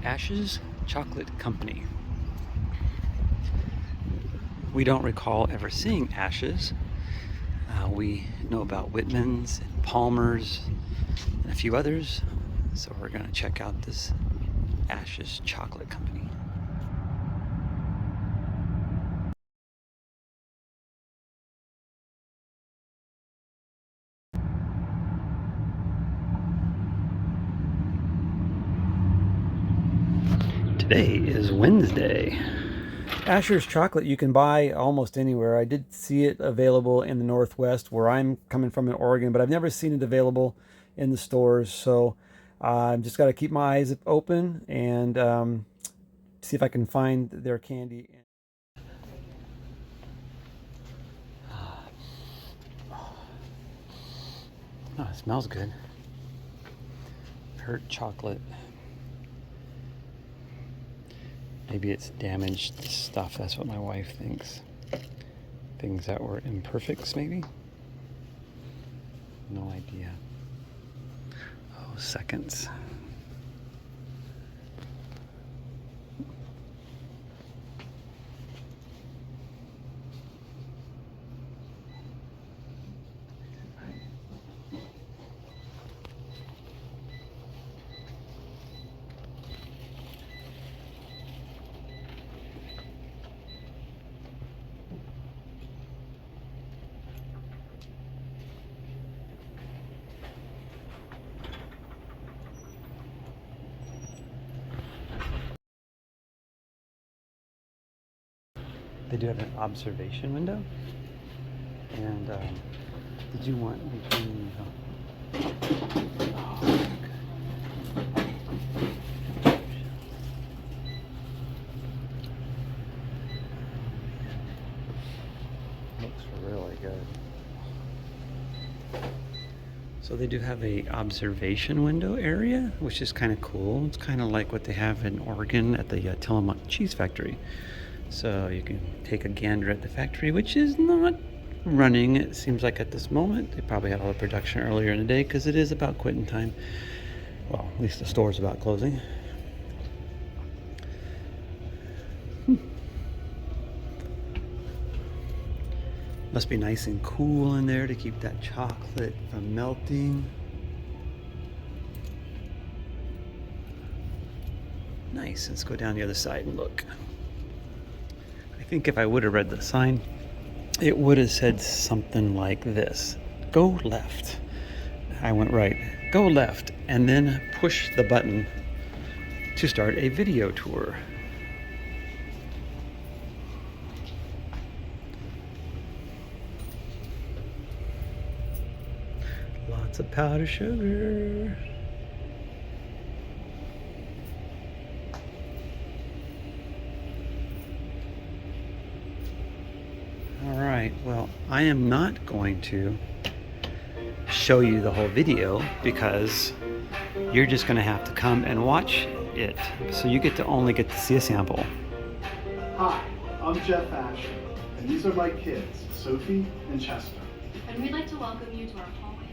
Ash's Chocolate Company. We don't recall ever seeing Ash's. We know about Whitman's and Palmer's and a few others. So we're going to check out this Ash's Chocolate Company. Today is Wednesday. Asher's chocolate you can buy almost anywhere. I did see it available in the Northwest where I'm coming from in Oregon, but I've never seen it available in the stores. So I've just got to keep my eyes open and see if I can find their candy. Oh, it smells good. Hurt chocolate. Maybe it's damaged stuff. That's what my wife thinks. Things that were imperfects, maybe? No idea. Oh, seconds. They do have an observation window. And did you want between? Oh, looks really good. So they do have a observation window area, which is kind of cool. It's kind of like what they have in Oregon at the Tillamook Cheese Factory. So you can take a gander at the factory, which is not running, it seems like at this moment. They probably had all the production earlier in the day because it is about quitting time. Well, at least the store's about closing. Must be nice and cool in there to keep that chocolate from melting. Nice. Let's go down the other side and look. I think if I would have read the sign, it would have said something like this: go left. I went right. Go left, and then push the button to start a video tour. Lots of powdered sugar. Alright, well, I am not going to show you the whole video because you're just going to have to come and watch it. So you only get to see a sample. Hi, I'm Jeff Asher, and these are my kids, Sophie and Chester. And we'd like to welcome you to our hallway.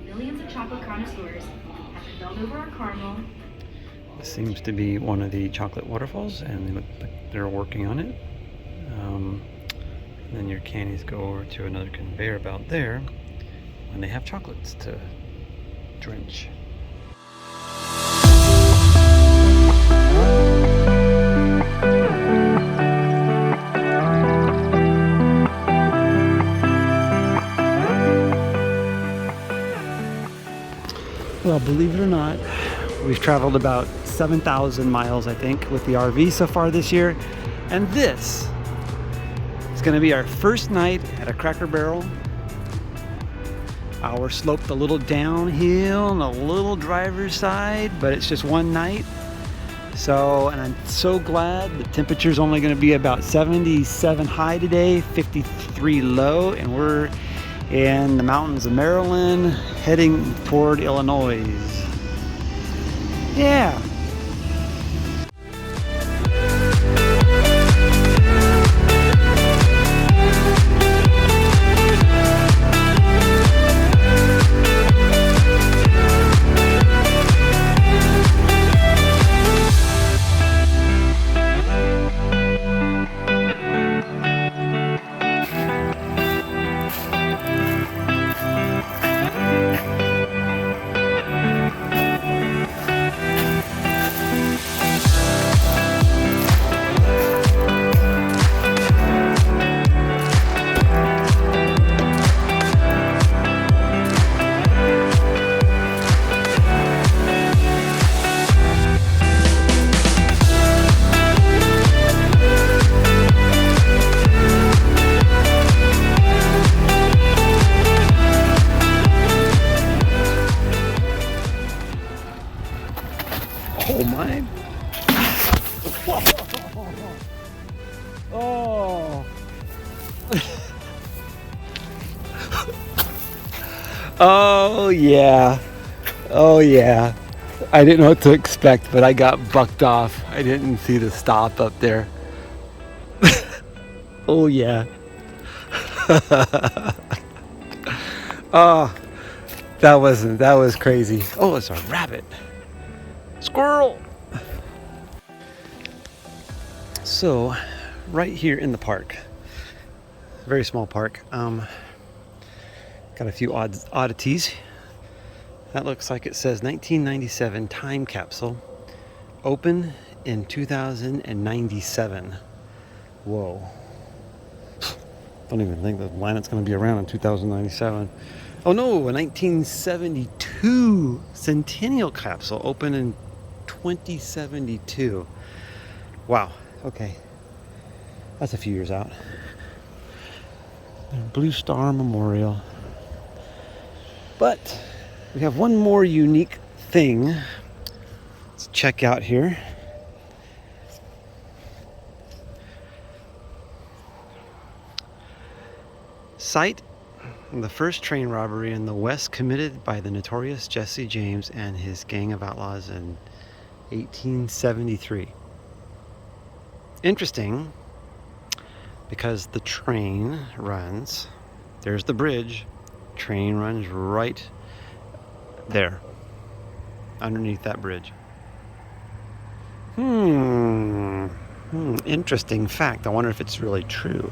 Millions of chocolate connoisseurs have been built over our caramel. This seems to be one of the chocolate waterfalls, and they look like they're working on it. And then your candies go over to another conveyor belt there when they have chocolates to drench. Well, believe it or not, we've traveled about 7,000 miles, I think, with the RV so far this year. And this is going to be our first night at a Cracker Barrel. We're sloped a little downhill and a little driver's side, but it's just one night. So, and I'm so glad the temperature's only going to be about 77 high today, 53 low, and we're in the mountains of Maryland, heading toward Illinois. Yeah. Oh. Oh yeah. Oh yeah. I didn't know what to expect, but I got bucked off. I didn't see the stop up there. Oh yeah. Oh, that was crazy. Oh, it's a rabbit. Squirrel. So, right here in the park, very small park, got a few oddities. That looks like it says 1997 time capsule, open in 2097. Whoa. Don't even think the planet's going to be around in 2097. Oh no, a 1972 centennial capsule, open in 2072. Wow, okay. That's a few years out. Blue Star Memorial. But we have one more unique thing. Let's check out here. Site the first train robbery in the West committed by the notorious Jesse James and his gang of outlaws in 1873. Interesting, because the train runs, there's the bridge, train runs right there, underneath that bridge. Interesting fact. I wonder if it's really true.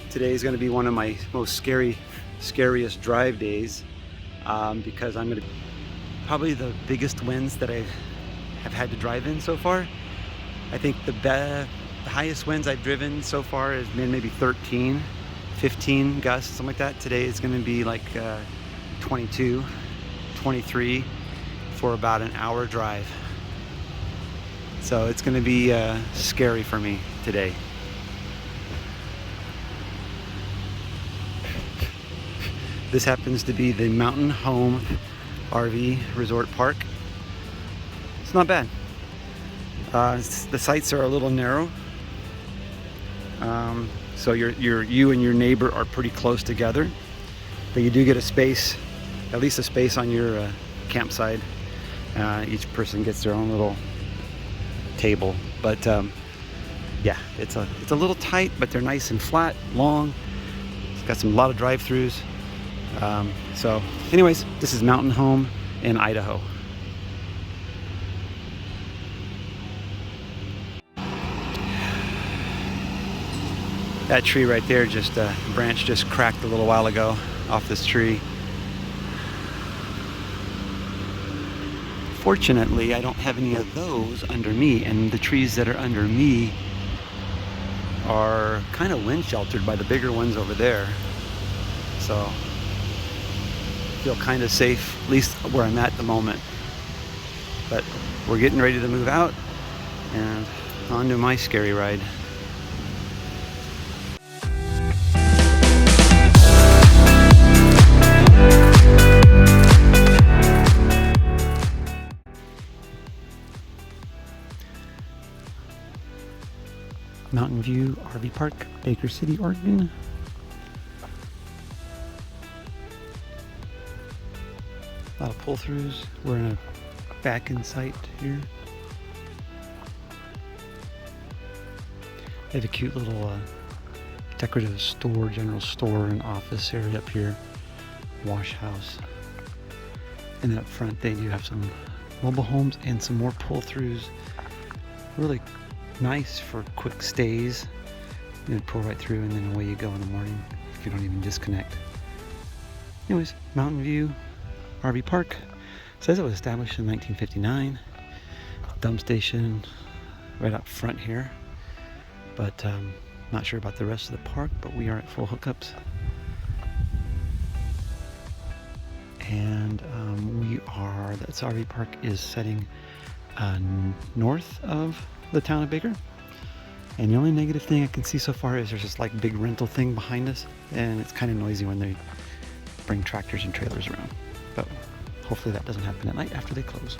Today is going to be one of my most scariest drive days because I'm going to probably the biggest winds that I have had to drive in so far. I think the highest winds I've driven so far has been maybe 13, 15 gusts, something like that. Today is going to be like 22, 23 for about an hour drive. So it's going to be scary for me today. This happens to be the Mountain Home RV Resort Park. It's not bad. The sites are a little narrow, so you and your neighbor are pretty close together, but you do get a space, at least a space on your campsite. Each person gets their own little table, but yeah, it's a little tight, but they're nice and flat, long. It's got a lot of drive-throughs. So anyways, this is Mountain Home in Idaho. That tree right there, just a branch just cracked a little while ago off this tree. Fortunately, I don't have any of those under me, and the trees that are under me are kind of wind sheltered by the bigger ones over there. So feel kind of safe, at least where I'm at the moment. But we're getting ready to move out and on to my scary ride. Mountain View RV Park, Baker City, Oregon. A lot of pull-throughs. We're in a back in sight here. They have a cute little decorative store, general store and office area up here. Wash house. And then up front they do have some mobile homes and some more pull-throughs. Really nice for quick stays. You pull right through and then away you go in the morning if you don't even disconnect. Anyways, Mountain View RV Park. Says it was established in 1959. Dump station right up front here. But not sure about the rest of the park, but we are at full hookups. And this RV park is setting north of the town of Baker. And the only negative thing I can see so far is there's this like big rental thing behind us, and it's kind of noisy when they bring tractors and trailers around. But hopefully that doesn't happen at night after they close.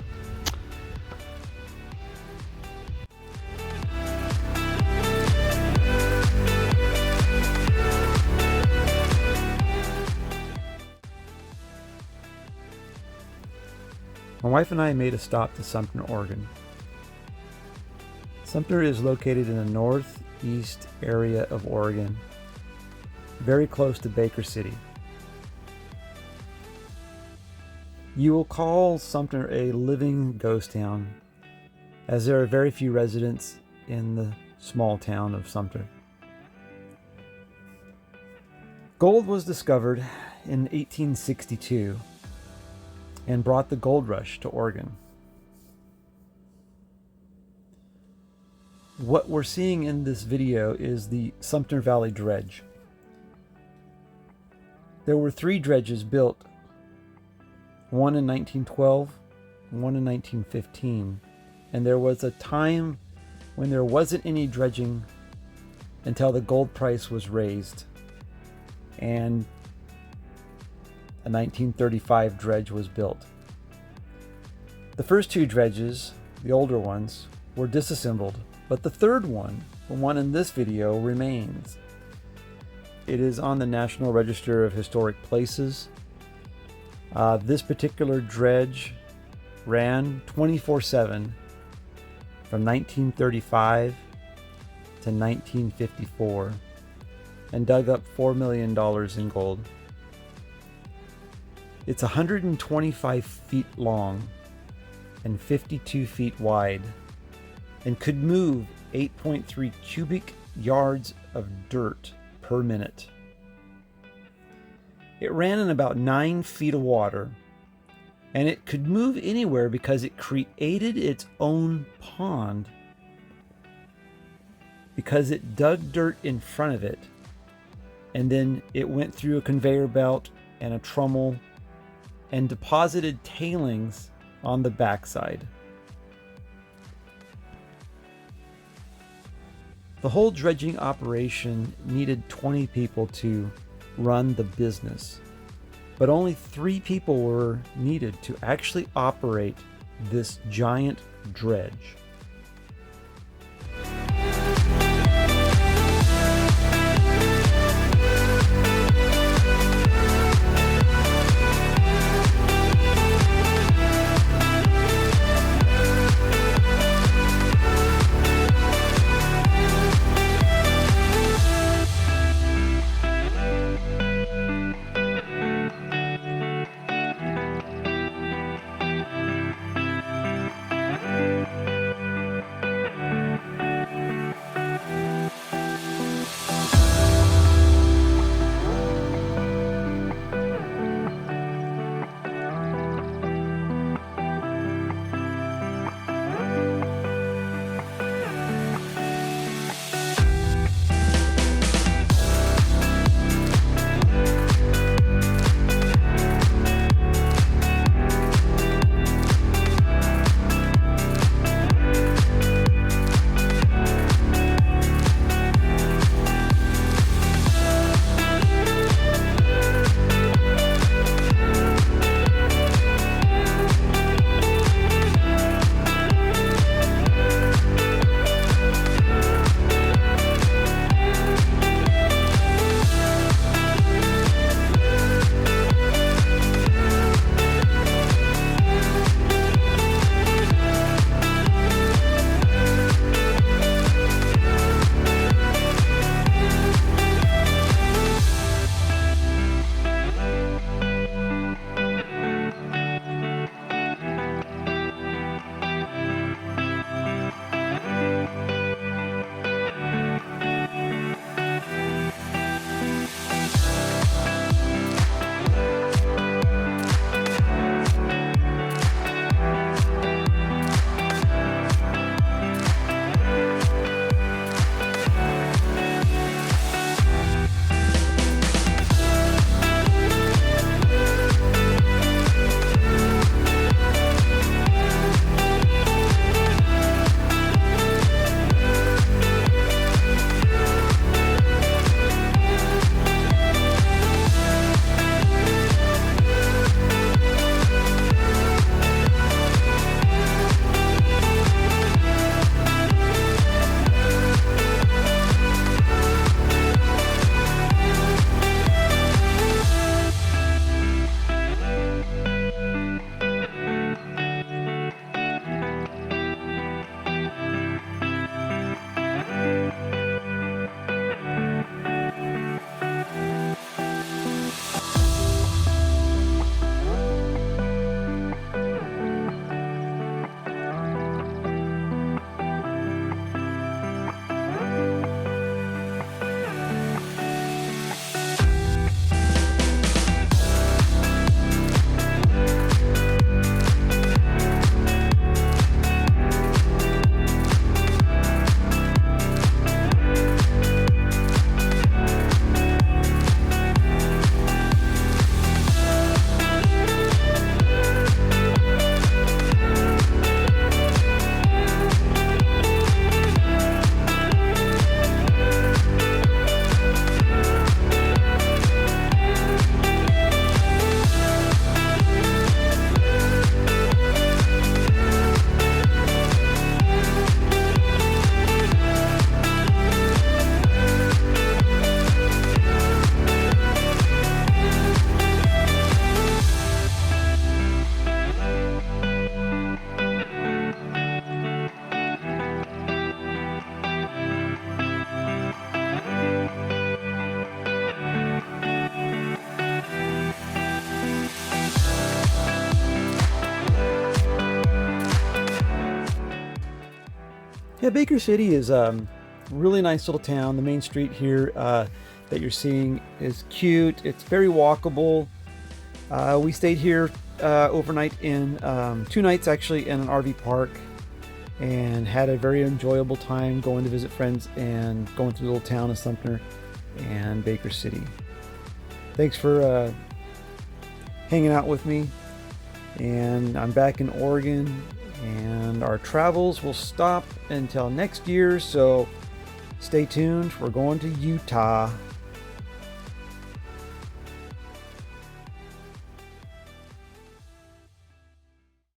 My wife and I made a stop to Sumpter, Oregon. Sumpter is located in the northeast area of Oregon, very close to Baker City. You will call Sumpter a living ghost town, as there are very few residents in the small town of Sumpter. Gold was discovered in 1862 and brought the gold rush to Oregon. What we're seeing in this video is the Sumpter Valley Dredge. There were 3 dredges built, one in 1912, one in 1915, and there was a time when there wasn't any dredging until the gold price was raised, and a 1935 dredge was built. The first 2 dredges, the older ones, were disassembled, but the third one, the one in this video, remains. It is on the National Register of Historic Places. This particular dredge ran 24/7 from 1935 to 1954 and dug up $4 million in gold. It's 125 feet long and 52 feet wide and could move 8.3 cubic yards of dirt per minute. It ran in about 9 feet of water, and it could move anywhere because it created its own pond, because it dug dirt in front of it, and then it went through a conveyor belt and a trommel and deposited tailings on the backside. The whole dredging operation needed 20 people to run the business, but only 3 people were needed to actually operate this giant dredge. Yeah, Baker City is really nice little town. The main street here that you're seeing is cute. It's very walkable. We stayed here overnight in 2 nights actually in an RV park, and had a very enjoyable time going to visit friends and going through the little town of Sumpter and Baker City. Thanks for hanging out with me, and I'm back in Oregon, and our travels will stop until next year, so stay tuned. We're going to Utah.